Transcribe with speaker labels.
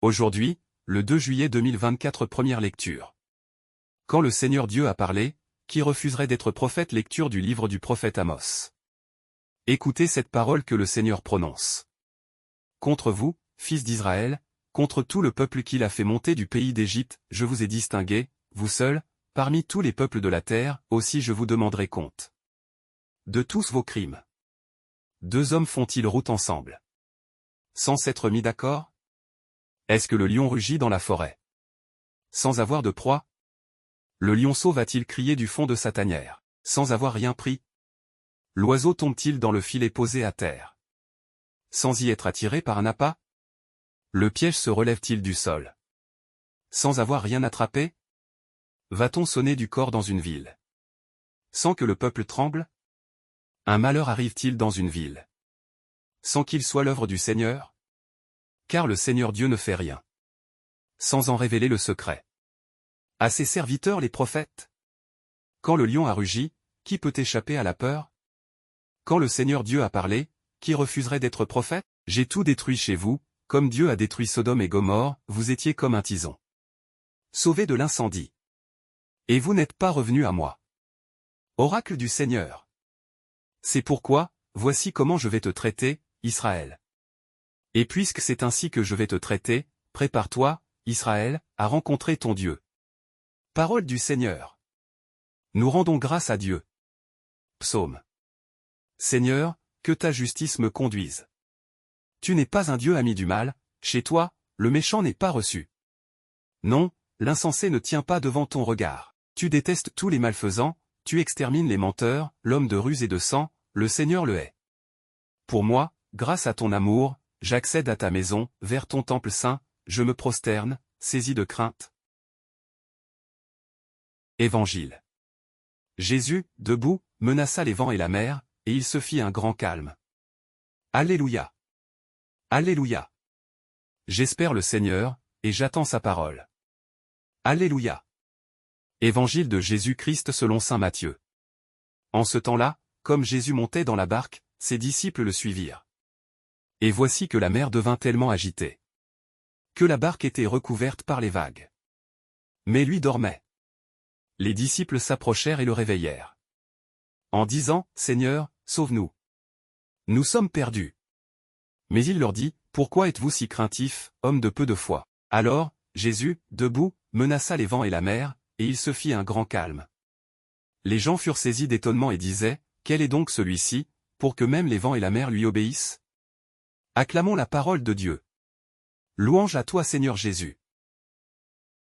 Speaker 1: Aujourd'hui, le 2 juillet 2024, première lecture. Quand le Seigneur Dieu a parlé, qui refuserait d'être prophète? Lecture du livre du prophète Amos. Écoutez cette parole que le Seigneur prononce. Contre vous, fils d'Israël, contre tout le peuple qu'il a fait monter du pays d'Égypte, je vous ai distingué, vous seuls, parmi tous les peuples de la terre, aussi je vous demanderai compte. De tous vos crimes. Deux hommes font-ils route ensemble? Sans s'être mis d'accord? Est-ce que le lion rugit dans la forêt? Sans avoir de proie? Le lionceau va-t-il crier du fond de sa tanière, sans avoir rien pris? L'oiseau tombe-t-il dans le filet posé à terre, sans y être attiré par un appât? Le piège se relève-t-il du sol, sans avoir rien attrapé? Va-t-on sonner du cor dans une ville, sans que le peuple tremble? Un malheur arrive-t-il dans une ville, sans qu'il soit l'œuvre du Seigneur? Car le Seigneur Dieu ne fait rien, sans en révéler le secret à ses serviteurs les prophètes. Quand le lion a rugi, qui peut échapper à la peur? Quand le Seigneur Dieu a parlé, qui refuserait d'être prophète? J'ai tout détruit chez vous, comme Dieu a détruit Sodome et Gomorrhe, vous étiez comme un tison sauvés de l'incendie. Et vous n'êtes pas revenus à moi. Oracle du Seigneur. C'est pourquoi, voici comment je vais te traiter, Israël. Et puisque c'est ainsi que je vais te traiter, prépare-toi, Israël, à rencontrer ton Dieu. Parole du Seigneur. Nous rendons grâce à Dieu. Psaume. Seigneur, que ta justice me conduise. Tu n'es pas un Dieu ami du mal, chez toi, le méchant n'est pas reçu. Non, l'insensé ne tient pas devant ton regard. Tu détestes tous les malfaisants, tu extermines les menteurs, l'homme de ruse et de sang, le Seigneur le hait. Pour moi, grâce à ton amour, j'accède à ta maison, vers ton temple saint, je me prosterne, saisi de crainte. Évangile. Jésus, debout, menaça les vents et la mer, et il se fit un grand calme. Alléluia. Alléluia. J'espère le Seigneur, et j'attends sa parole. Alléluia. Évangile de Jésus-Christ selon saint Matthieu. En ce temps-là, comme Jésus montait dans la barque, ses disciples le suivirent. Et voici que la mer devint tellement agitée que la barque était recouverte par les vagues. Mais lui dormait. Les disciples s'approchèrent et le réveillèrent, en disant, « Seigneur, sauve-nous. Nous sommes perdus. » Mais il leur dit, « Pourquoi êtes-vous si craintifs, hommes de peu de foi ?» Alors, Jésus, debout, menaça les vents et la mer, et il se fit un grand calme. Les gens furent saisis d'étonnement et disaient, « Quel est donc celui-ci, pour que même les vents et la mer lui obéissent ?» Acclamons la parole de Dieu. Louange à toi Seigneur Jésus.